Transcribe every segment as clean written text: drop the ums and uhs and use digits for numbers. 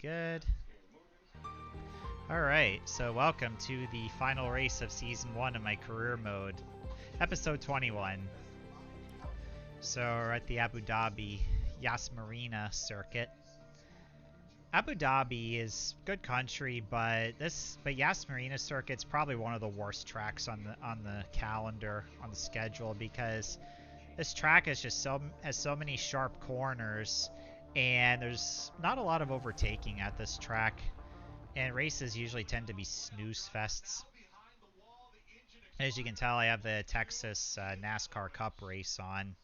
Good. Alright, so welcome to the final race of Season 1 of my career mode. Episode 21. So we're at the Abu Dhabi Yas Marina circuit. Abu Dhabi is good country, but Yas Marina circuit's probably one of the worst tracks on the calendar, on the schedule, because this track has so many sharp corners, and there's not a lot of overtaking at this track, and races usually tend to be snooze fests. As you can tell, I have the Texas NASCAR Cup race on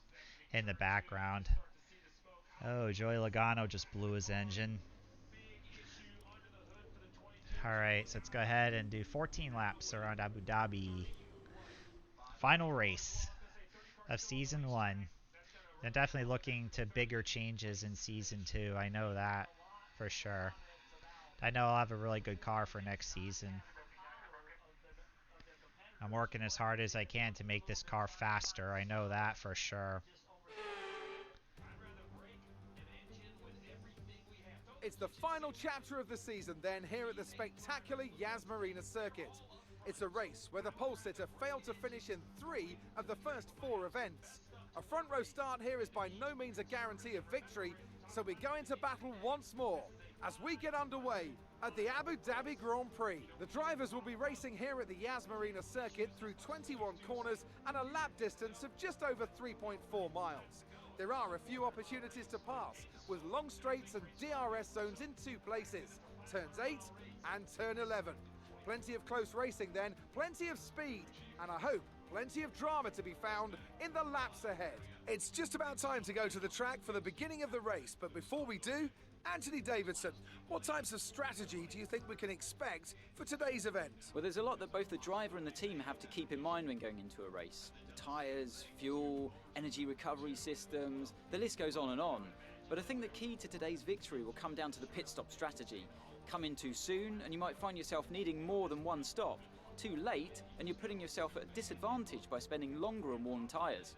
in the background. Oh, Joey Logano just blew his engine. Alright, so let's go ahead and do 14 laps around Abu Dhabi. Final race of Season 1. They're definitely looking to bigger changes in Season 2. I know that for sure. I know I'll have a really good car for next season. I'm working as hard as I can to make this car faster. I know that for sure. It's the final chapter of the season then here at the spectacular Yas Marina circuit. It's a race where the pole sitter failed to finish in 3 of the first 4 events. A front row start here is by no means a guarantee of victory, so we go into battle once more as we get underway at the Abu Dhabi Grand Prix. The drivers will be racing here at the Yas Marina circuit through 21 corners and a lap distance of just over 3.4 miles. There are a few opportunities to pass, with long straights and DRS zones in 2 places, turns 8 and turn 11. Plenty of close racing then, plenty of speed, and I hope plenty of drama to be found in the laps ahead. It's just about time to go to the track for the beginning of the race, but before we do, Anthony Davidson, what types of strategy do you think we can expect for today's event? Well, there's a lot that both the driver and the team have to keep in mind when going into a race. The tyres, fuel, energy recovery systems, the list goes on and on. But I think the key to today's victory will come down to the pit stop strategy. Come in too soon and you might find yourself needing more than one stop. Too late and you're putting yourself at a disadvantage by spending longer on worn tyres.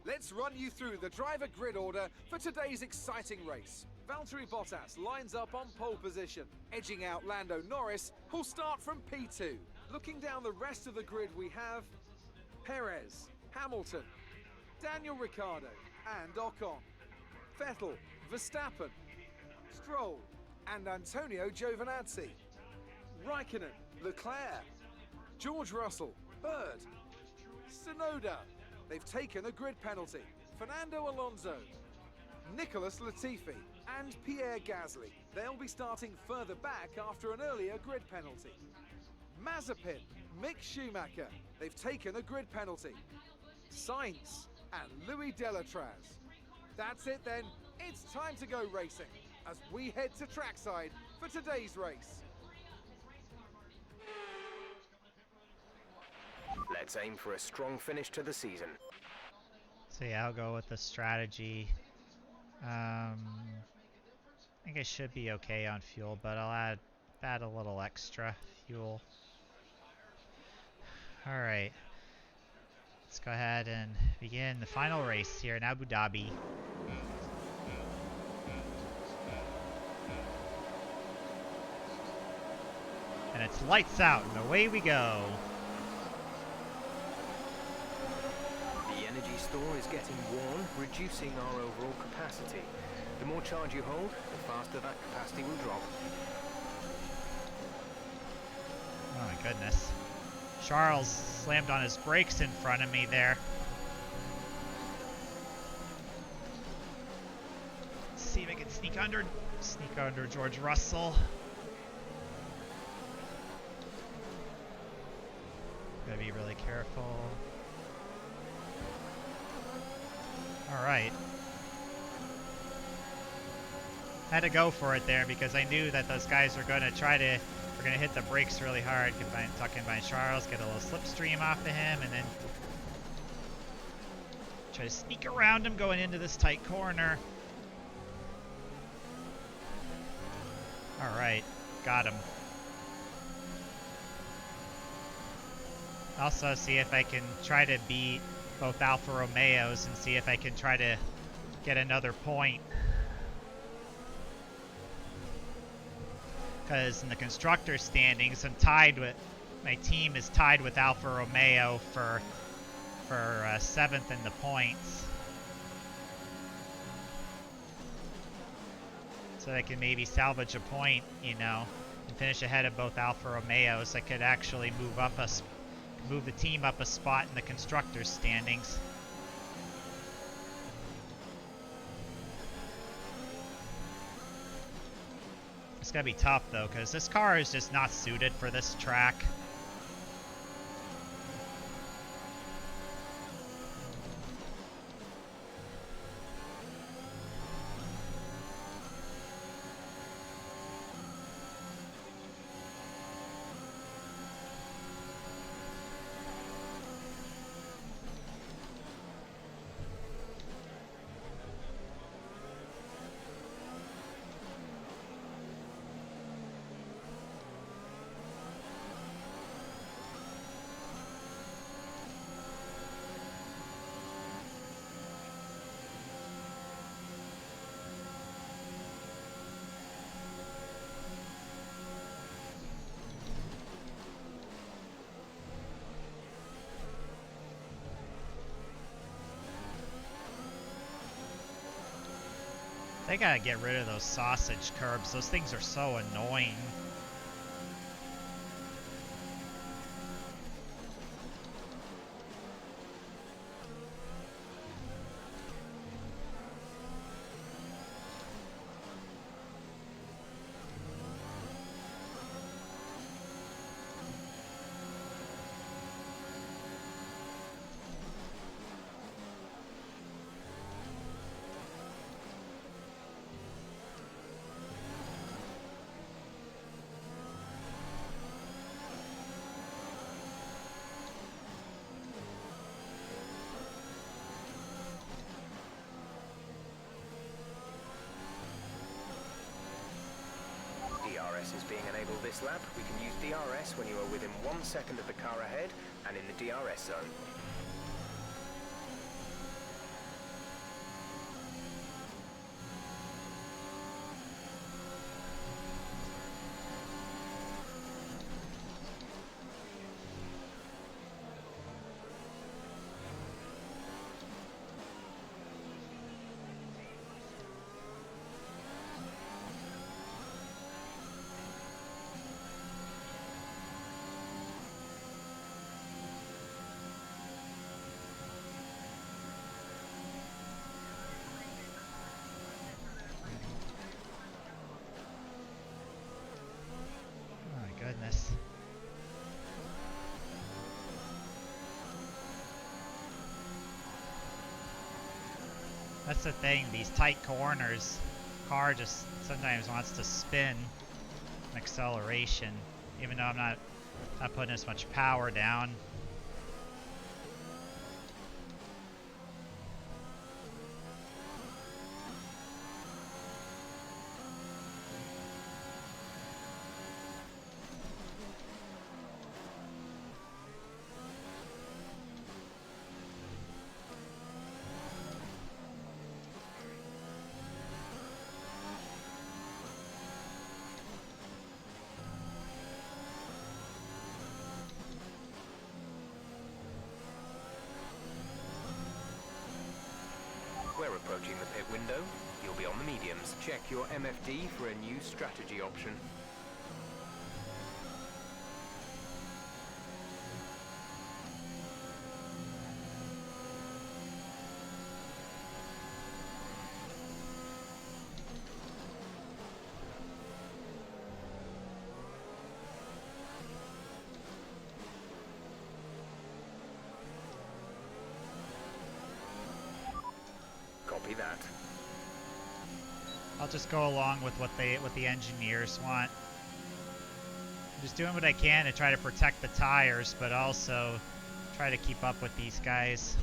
Let's run you through the driver grid order for today's exciting race. Valtteri Bottas lines up on pole position, edging out Lando Norris, who'll start from P2. Looking down the rest of the grid, we have Perez, Hamilton, Daniel Ricciardo and Ocon, Vettel, Verstappen, Stroll and Antonio Giovinazzi, Raikkonen, Leclerc, George Russell, Bird, Tsunoda. They've taken a grid penalty. Fernando Alonso, Nicholas Latifi and Pierre Gasly. They'll be starting further back after an earlier grid penalty. Mazepin, Mick Schumacher. They've taken a grid penalty. Sainz and Louis Delatraz. That's it then. It's time to go racing as we head to trackside for today's race. Let's aim for a strong finish to the season. So yeah, I'll go with the strategy. I think I should be okay on fuel, but I'll add a little extra fuel. Alright. Let's go ahead and begin the final race here in Abu Dhabi. And it's lights out and away we go. The energy store is getting worn, reducing our overall capacity. The more charge you hold, the faster that capacity will drop. Oh my goodness. Charles slammed on his brakes in front of me there. Let's see if I can sneak under George Russell. Gotta be really careful. Alright. I had to go for it there because I knew that those guys were going to hit the brakes really hard. Tuck in by Charles, get a little slipstream off of him, and then try to sneak around him going into this tight corner. Alright, got him. Also see if I can try to beat both Alfa Romeos and see if I can try to get another point. Because in the constructor standings, my team is tied with Alfa Romeo for 7th in the points. So I can maybe salvage a point, you know, and finish ahead of both Alfa Romeos. I could actually move the team up a spot in the constructors standings. It's gonna be tough though, because this car is just not suited for this track. They gotta get rid of those sausage curbs. Those things are so annoying. DRS is being enabled this lap. We can use DRS when you are within 1 second of the car ahead and in the DRS zone. Goodness. That's the thing, these tight corners, car just sometimes wants to spin acceleration, even though I'm not putting as much power down. We're approaching the pit window. You'll be on the mediums. Check your MFD for a new strategy option. Copy that. I'll just go along with what the engineers want. I'm just doing what I can to try to protect the tires, but also try to keep up with these guys.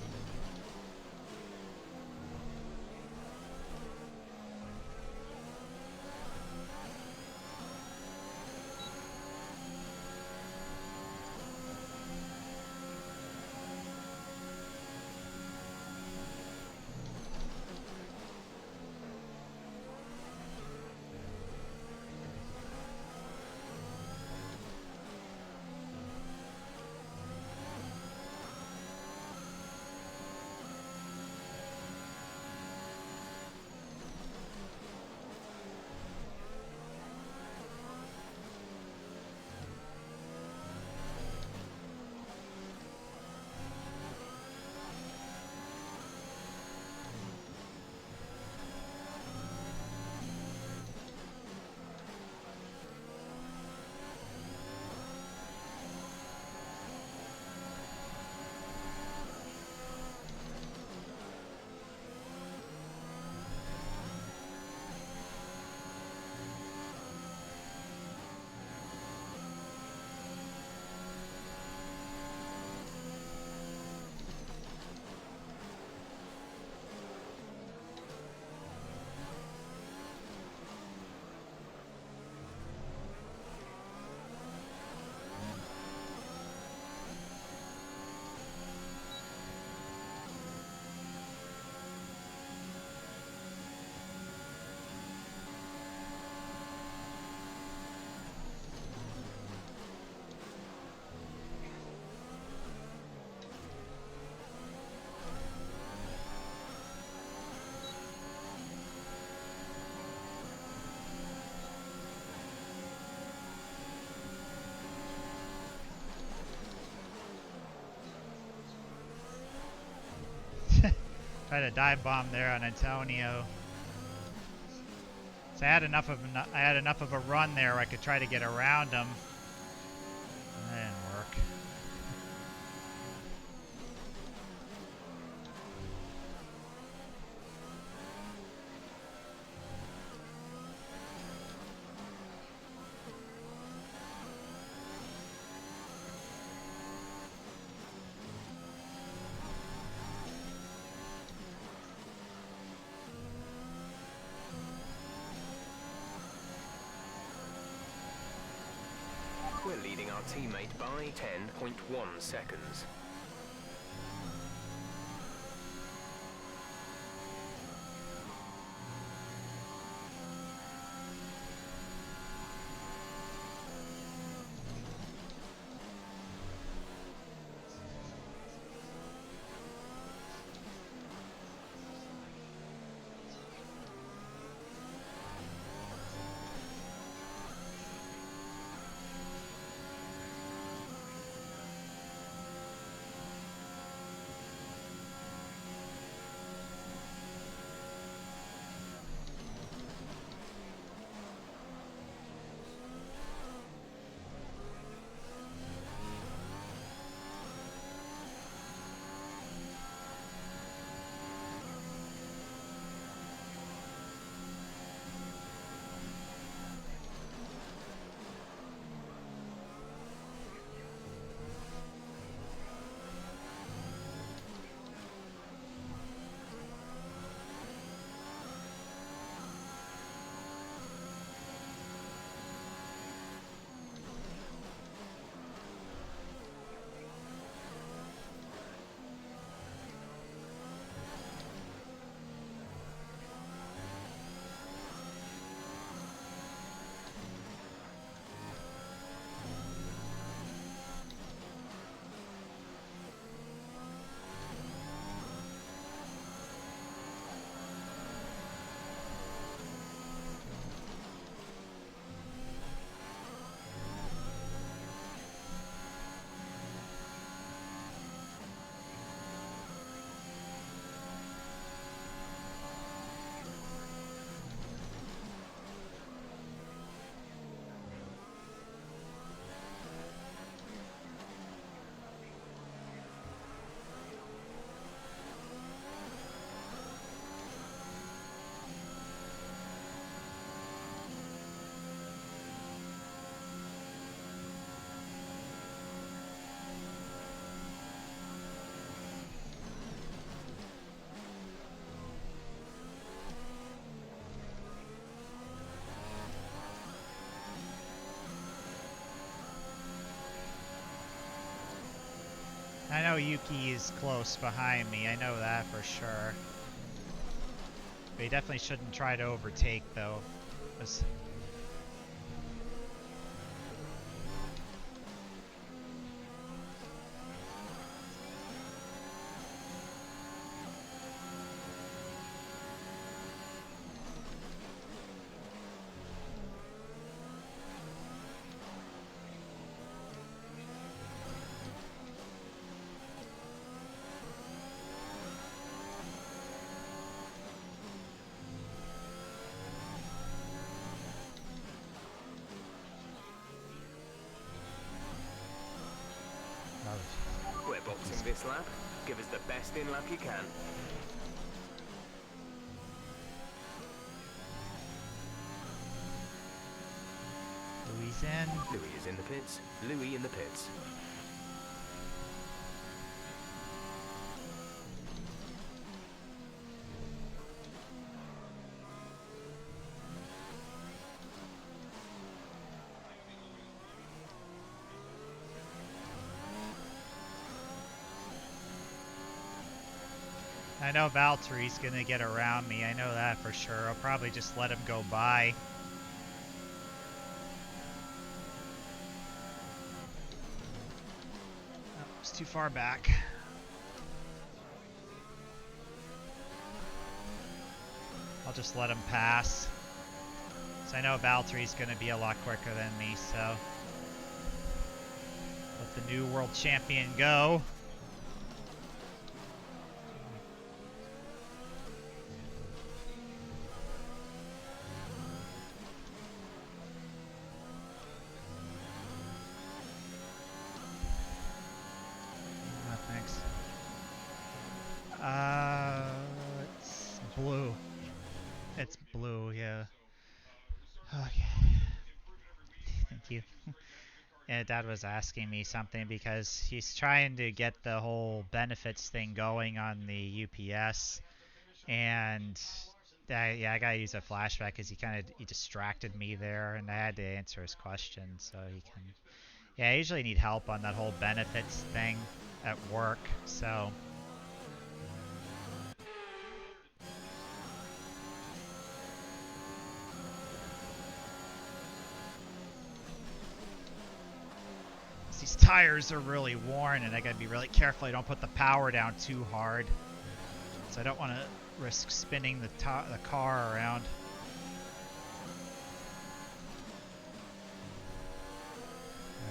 Try to dive bomb there on Antonio. So I had enough of a run there where I could try to get around him. That didn't work. We're leading our teammate by 10.1 seconds. I know Yuki is close behind me, I know that for sure. But he definitely shouldn't try to overtake though. We're boxing this lap. Give us the best in lap you can. Louis in. Louis is in the pits. Louis in the pits. I know Valtteri's gonna get around me, I know that for sure. I'll probably just let him go by. Oh, it's too far back. I'll just let him pass. So I know Valtteri's gonna be a lot quicker than me, so let the new world champion go. Thank you. Yeah, Dad was asking me something because he's trying to get the whole benefits thing going on the UPS, and yeah, I gotta use a flashback because he distracted me there, and I had to answer his question so he can. Yeah, I usually need help on that whole benefits thing at work, so. These tires are really worn, and I gotta be really careful I don't put the power down too hard. So I don't want to risk spinning the car around.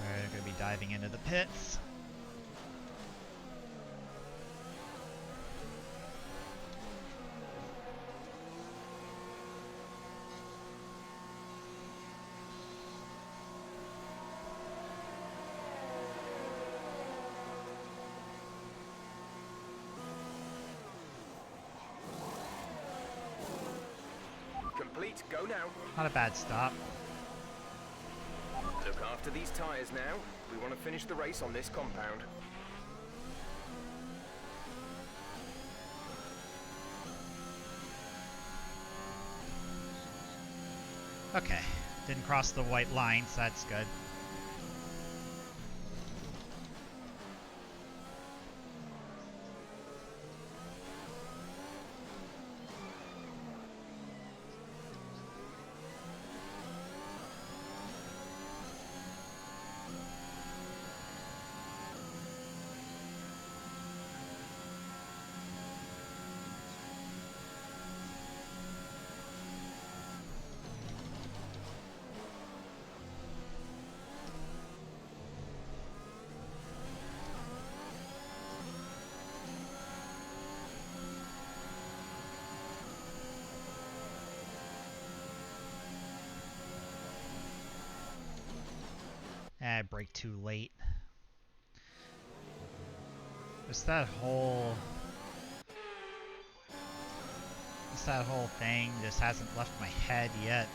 Alright, I'm gonna be diving into the pits. Complete, go now. Not a bad stop. Look after these tyres now. We want to finish the race on this compound. Okay, didn't cross the white line, so that's good. I brake too late. Just that whole thing just hasn't left my head yet.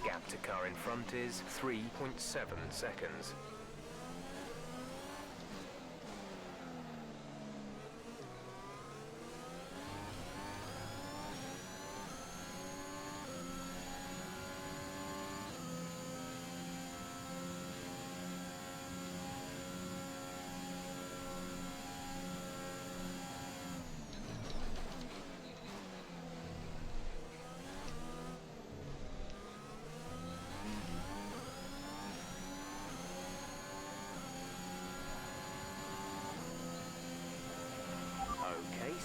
Gap to car in front is 3.7 seconds.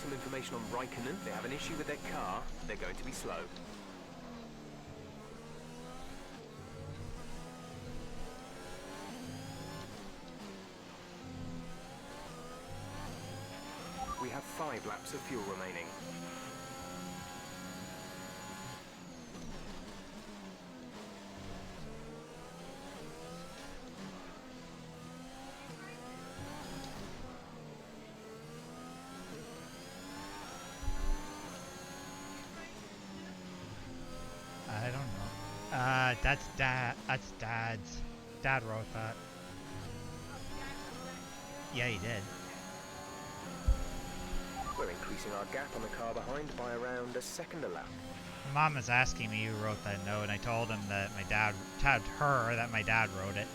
Some information on Raikkonen. They have an issue with their car. They're going to be slow. We have 5 laps of fuel remaining. I don't know. That's Dad's. Dad wrote that. Yeah, he did. We're increasing our gap on the car behind by around a second a lap. Mom was asking me who wrote that note, and I told him that my dad wrote it.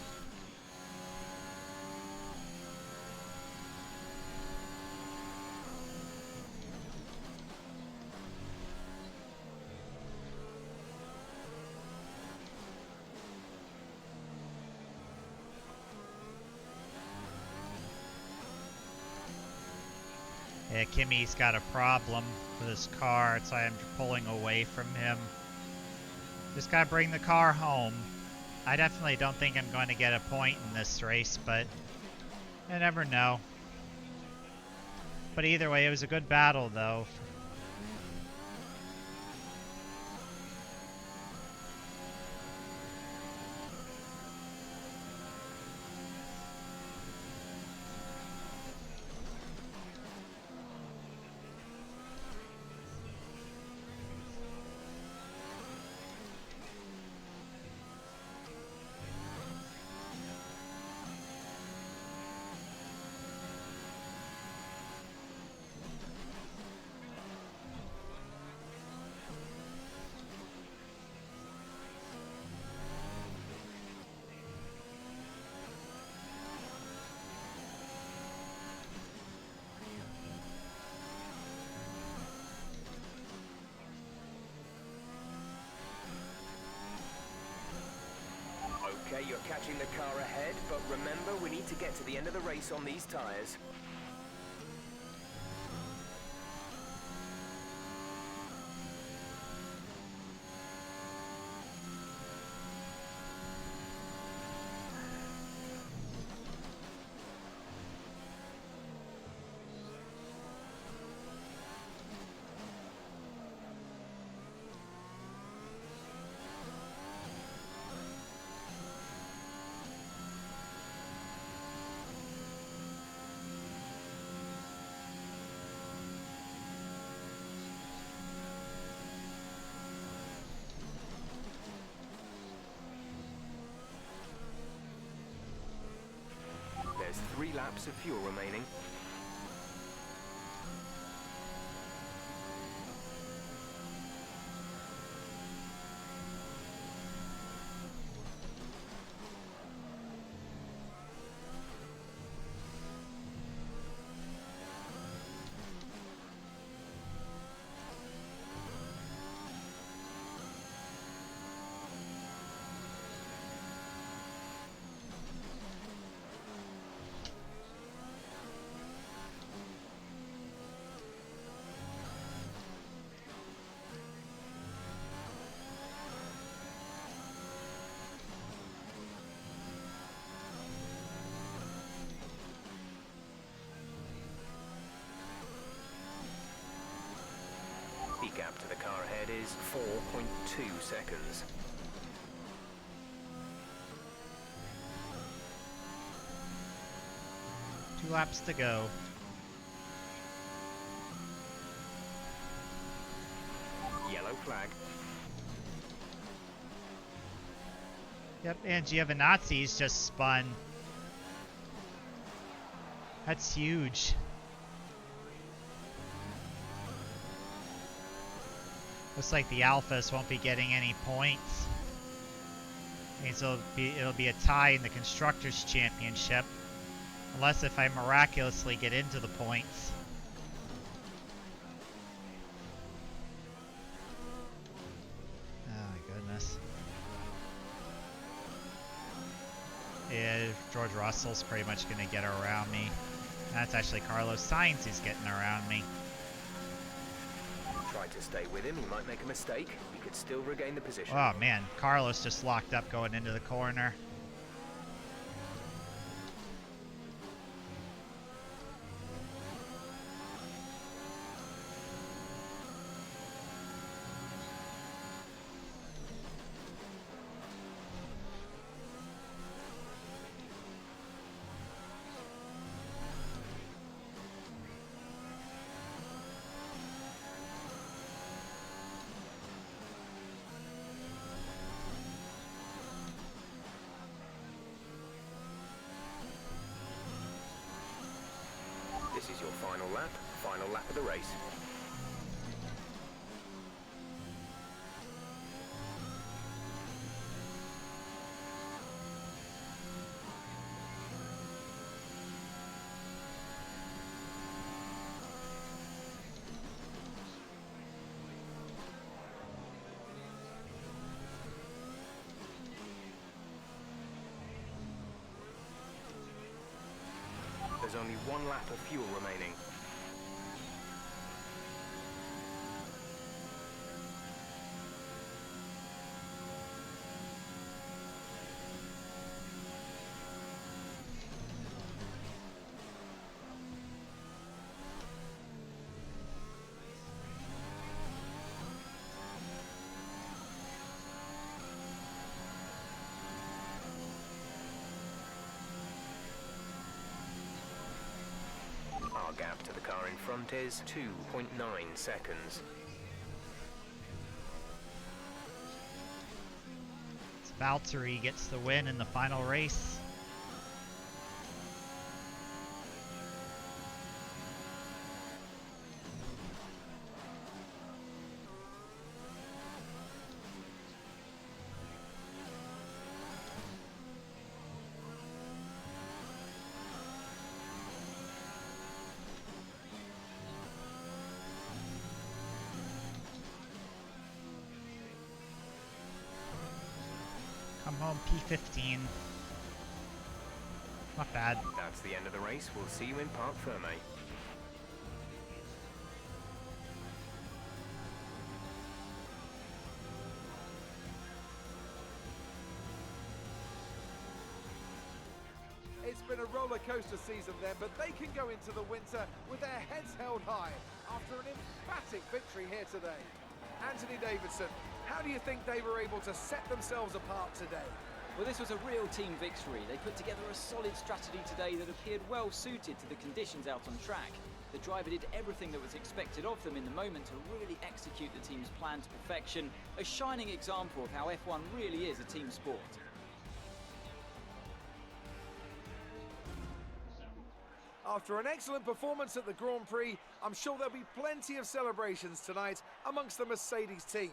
Yeah, Kimmy's got a problem with his car, so I'm pulling away from him. Just gotta bring the car home. I definitely don't think I'm going to get a point in this race, but I never know. But either way, it was a good battle, though. Okay, you're catching the car ahead, but remember, we need to get to the end of the race on these tyres. There's 3 laps of fuel remaining. The gap to the car ahead is 4.2 seconds. Two laps to go. Yellow flag. Yep, and Giovinazzi's just spun. That's huge. Looks like the Alphas won't be getting any points. Means it'll be a tie in the Constructors' Championship. Unless if I miraculously get into the points. Oh my goodness. Yeah, George Russell's pretty much going to get around me. That's actually Carlos Sainz who's getting around me. Try to stay with him, he might make a mistake. He could still regain the position. Oh man, Carlos just locked up going into the corner. This is your final lap of the race. There's only one lap of fuel remaining. Our gap to the car in front is 2.9 seconds. Valtteri gets the win in the final race. Come home, P15. Not bad. That's the end of the race. We'll see you in Parc Ferme. It's been a roller coaster season then, but they can go into the winter with their heads held high after an emphatic victory here today. Anthony Davidson, how do you think they were able to set themselves apart today? Well, this was a real team victory. They put together a solid strategy today that appeared well suited to the conditions out on track. The driver did everything that was expected of them in the moment to really execute the team's plan to perfection. A shining example of how F1 really is a team sport. After an excellent performance at the Grand Prix, I'm sure there'll be plenty of celebrations tonight amongst the Mercedes team.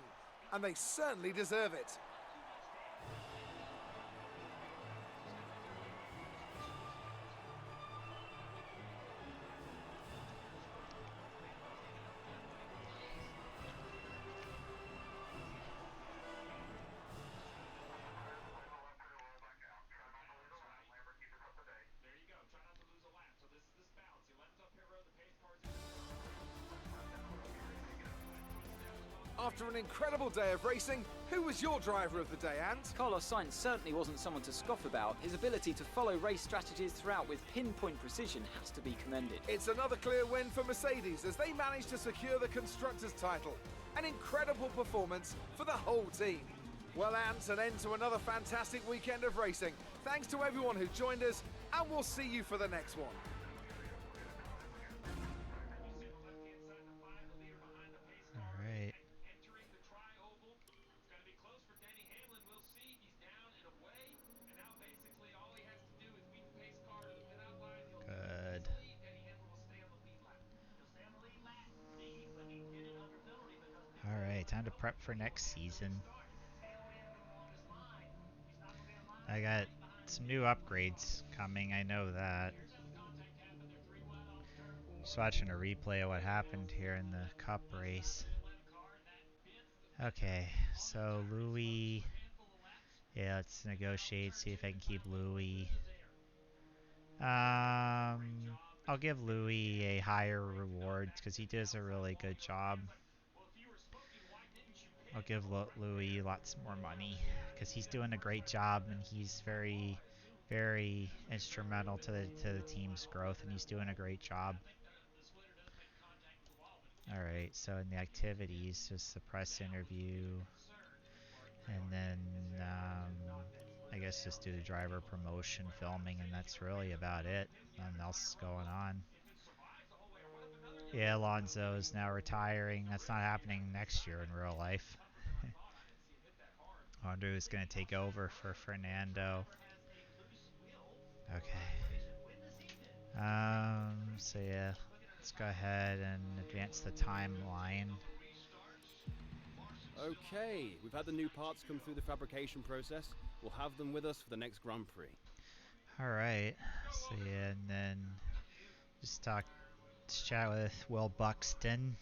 And they certainly deserve it. After an incredible day of racing, who was your driver of the day, Ant? Carlos Sainz certainly wasn't someone to scoff about. His ability to follow race strategies throughout with pinpoint precision has to be commended. It's another clear win for Mercedes as they managed to secure the Constructors' title. An incredible performance for the whole team. Well, Ant, an end to another fantastic weekend of racing. Thanks to everyone who joined us, and we'll see you for the next one. Alright. Good. Alright, time to prep for next season. I got some new upgrades coming, I know that. Just watching a replay of what happened here in the Cup race. Okay, so Louis. Yeah, let's negotiate, see if I can keep Louis. I'll give Louis a higher reward because he does a really good job. I'll give Louis lots more money because he's doing a great job and he's very, very instrumental to the team's growth, and he's doing a great job. Alright, so in the activities, just the press interview, and then I guess just do the driver promotion filming, and that's really about it. Nothing else is going on. Yeah, Alonso is now retiring. That's not happening next year in real life. I wonder who's going to take over for Fernando. Okay. So yeah, let's go ahead and advance the timeline. Okay, we've had the new parts come through the fabrication process. We'll have them with us for the next Grand Prix. Alright, so yeah, and then just chat with Will Buxton.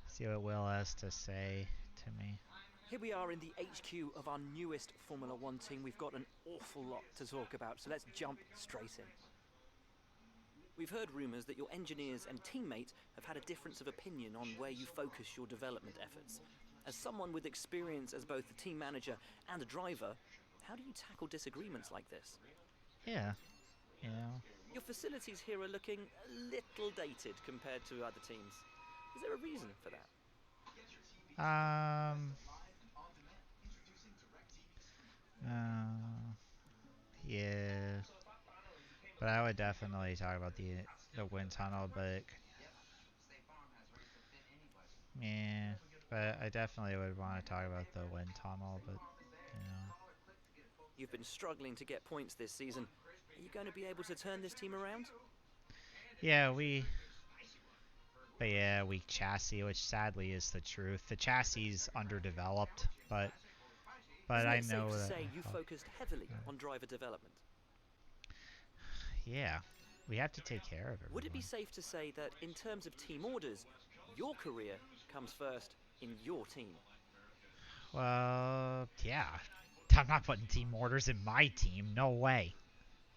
See what Will has to say to me. Here we are in the HQ of our newest Formula One team. We've got an awful lot to talk about, so let's jump straight in. We've heard rumours that your engineers and teammates have had a difference of opinion on where you focus your development efforts. As someone with experience as both a team manager and a driver, how do you tackle disagreements like this? Yeah, you know. Your facilities here are looking a little dated compared to other teams. Is there a reason for that? Yeah, but I would definitely talk about the wind tunnel, but yeah, but I definitely would want to talk about the wind tunnel, but you know. You've been struggling to get points this season. Are you going to be able to turn this team around? Yeah, weak chassis, which sadly is the truth. The chassis is underdeveloped, but Isn't I it safe know to that. say you focused heavily on driver development? Yeah, we have to take care of everyone. Would it be safe to say that in terms of team orders, your career comes first in your team? Well, yeah. I'm not putting team orders in my team. No way.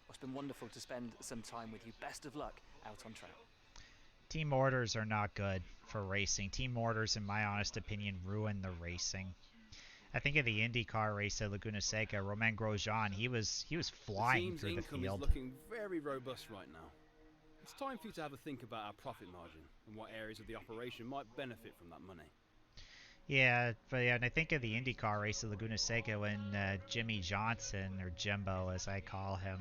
It's been wonderful to spend some time with you. Best of luck out on track. Team orders are not good for racing. Team orders, in my honest opinion, ruin the racing. I think of the IndyCar race at Laguna Seca, Romain Grosjean, he was flying through the income field. is looking very robust right now. It's time for you to have a think about our profit margin and what areas of the operation might benefit from that money. Yeah, but yeah, and I think of the IndyCar race at Laguna Seca when Jimmy Johnson, or Jimbo as I call him,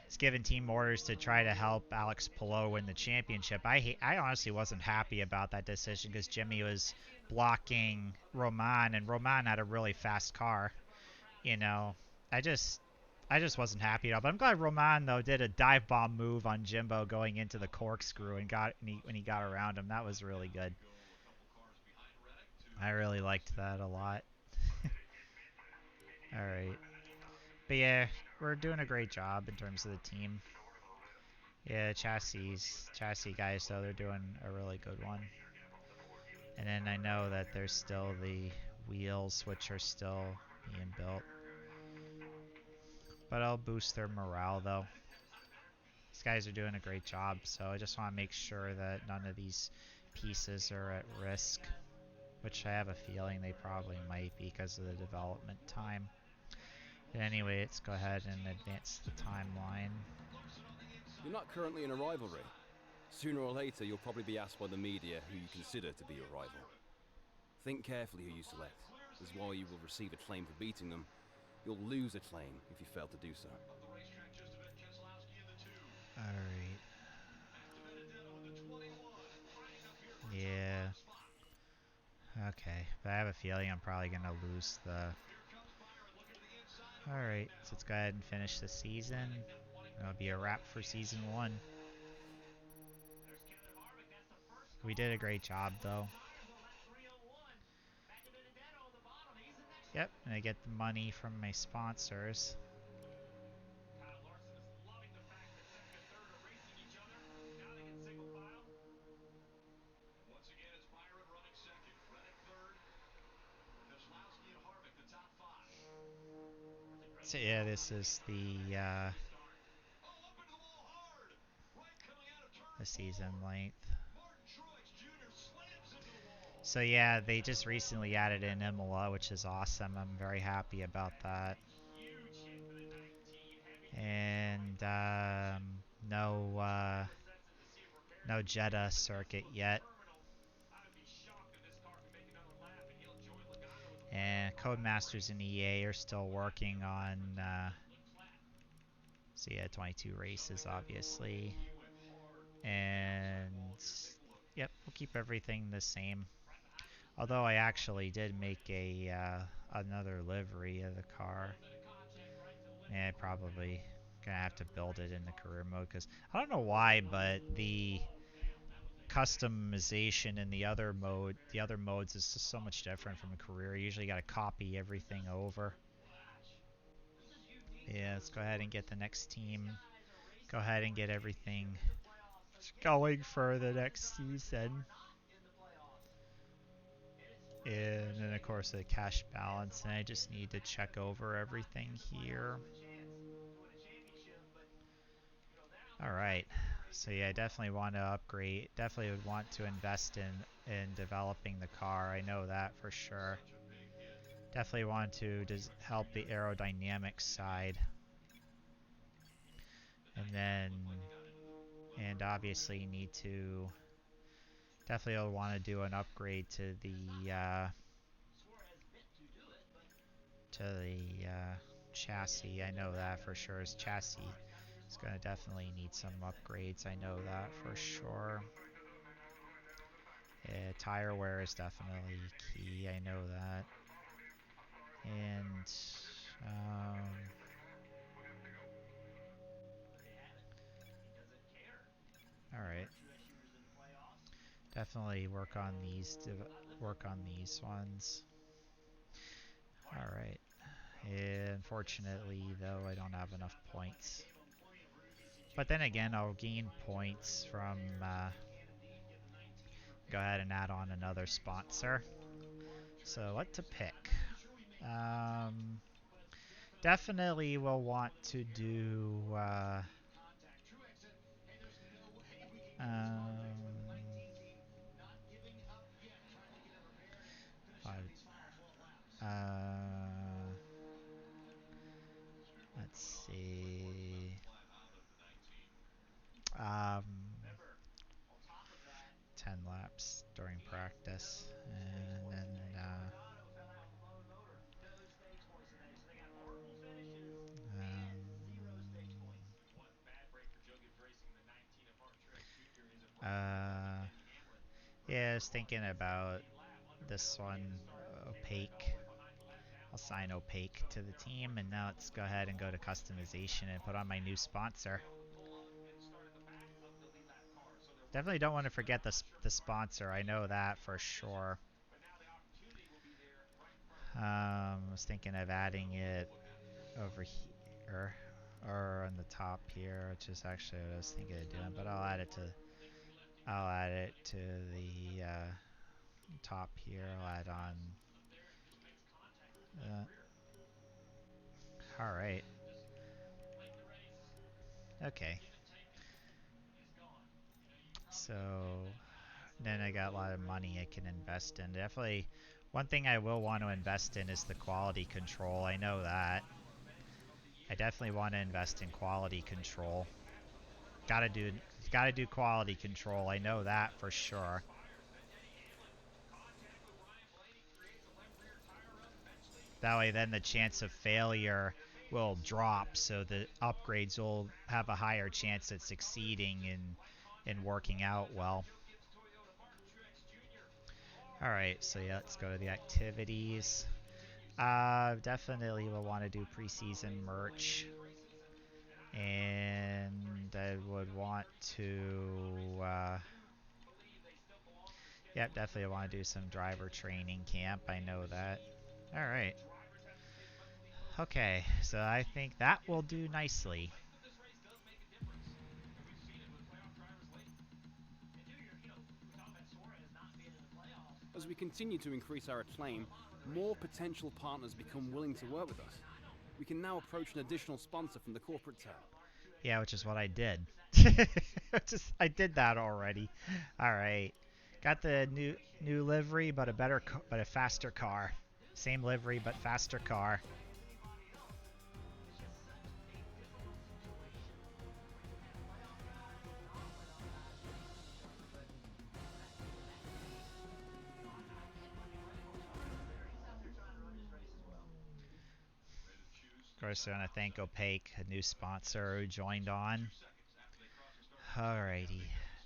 is given team orders to try to help Alex Palou win the championship. I honestly wasn't happy about that decision because Jimmy was blocking Roman, and Roman had a really fast car. You know, I just wasn't happy at all. But I'm glad Roman though did a dive bomb move on Jimbo going into the corkscrew and when he got around him. That was really good. I really liked that a lot. Alright. But yeah, we're doing a great job in terms of the team. Yeah, chassis guys though, they're doing a really good one. And then I know that there's still the wheels which are still being built. But I'll boost their morale though. These guys are doing a great job, so I just want to make sure that none of these pieces are at risk. Which I have a feeling they probably might be because of the development time. But anyway, let's go ahead and advance the timeline. You're not currently in a rivalry. Sooner or later, you'll probably be asked by the media who you consider to be your rival. Think carefully who you select, as while you will receive a claim for beating them, you'll lose a claim if you fail to do so. Alright. Yeah. Okay, but I have a feeling I'm probably going to lose the... Alright, so let's go ahead and finish the season. That'll be a wrap for Season 1. We did a great job, though. Yep, and I get the money from my sponsors. So yeah, this is the season length. So yeah, they just recently added in Imola, which is awesome. I'm very happy about that. And no Jeddah circuit yet. And CodeMasters and EA are still working on, so yeah, 22 races, obviously. And, yep, we'll keep everything the same. Although I actually did make a another livery of the car. Yeah, probably gonna have to build it in the career mode, because I don't know why, but the customization in the other modes is just so much different from a career. You usually got to copy everything over. Yeah, let's go ahead and get the next team. Go ahead and get everything going for the next season. And then of course the cash balance, and I just need to check over everything here. Alright, So yeah, I definitely want to upgrade. Definitely would want to invest in developing the car. I know that for sure. Definitely want to help the aerodynamics side. And obviously need to definitely want to do an upgrade to the chassis. I know that for sure. His chassis is going to definitely need some upgrades. I know that for sure. Yeah, tire wear is definitely key. I know that. And all right. Definitely work on these ones. All right. Unfortunately, though, I don't have enough points. But then again, I'll gain points from go ahead and add on another sponsor. So what to pick? Definitely will want to do let's see. 10 laps during practice, and then yeah, I was thinking about this one, opaque. I'll assign opaque to the team, and now let's go ahead and go to customization and put on my new sponsor. Definitely don't want to forget the sponsor. I know that for sure. I was thinking of adding it over here or on the top here, which is actually what I was thinking of doing. But I'll add it to the top here. I'll add on. All right. Okay. So then I got a lot of money I can invest in. Definitely, one thing I will want to invest in is the quality control. I know that. I definitely want to invest in quality control. Gotta do quality control. I know that for sure. That way then the chance of failure will drop, so the upgrades will have a higher chance at succeeding and working out well. Alright, so yeah, let's go to the activities. Definitely will want to do preseason merch. And I would want to yep, definitely want to do some driver training camp. I know that. Alright. Okay, so I think that will do nicely. As we continue to increase our acclaim, more potential partners become willing to work with us. We can now approach an additional sponsor from the corporate tab. Yeah, which is what I did. I did that already. All right, got the new livery, but a faster car. Same livery, but faster car. Of course, I want to thank Opaque, a new sponsor who joined on. Alrighty,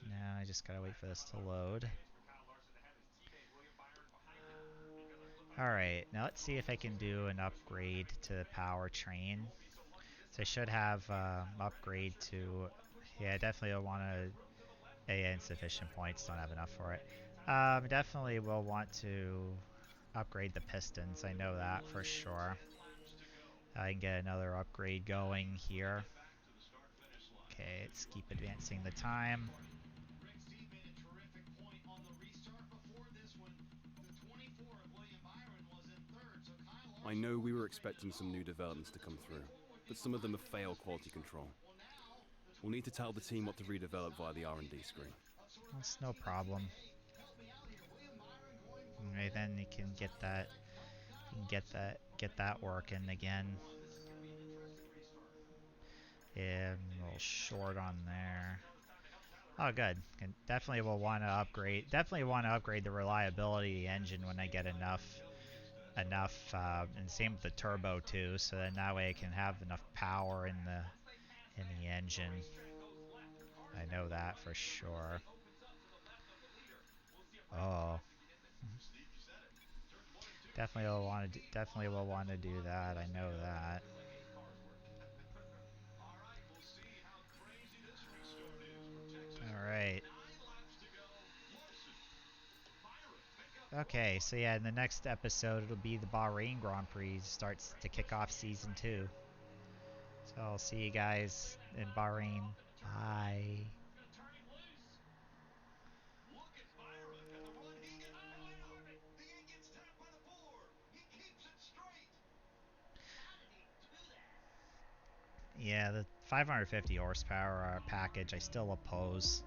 now I just gotta wait for this to load. Alright, now let's see if I can do an upgrade to the powertrain. So I should have upgrade to... Yeah, definitely will want to... insufficient points, don't have enough for it. Definitely will want to upgrade the pistons, I know that for sure. I can get another upgrade going here. Okay, let's keep advancing the time. I know we were expecting some new developments to come through, but some of them have failed quality control. We'll need to tell the team what to redevelop via the R&D screen. That's no problem. Alright, then you can get that. Get that working again. Yeah, a little short on there. Oh, good. Definitely will want to upgrade. Definitely want to upgrade the reliability of the engine when I get enough. And same with the turbo too. So then that way I can have enough power in the engine. I know that for sure. Oh. Definitely will want to do that. I know that. All right. Okay, so yeah, in the next episode it'll be the Bahrain Grand Prix starts to kick off season 2. So I'll see you guys in Bahrain. Bye. Yeah, the 550 horsepower package I still oppose.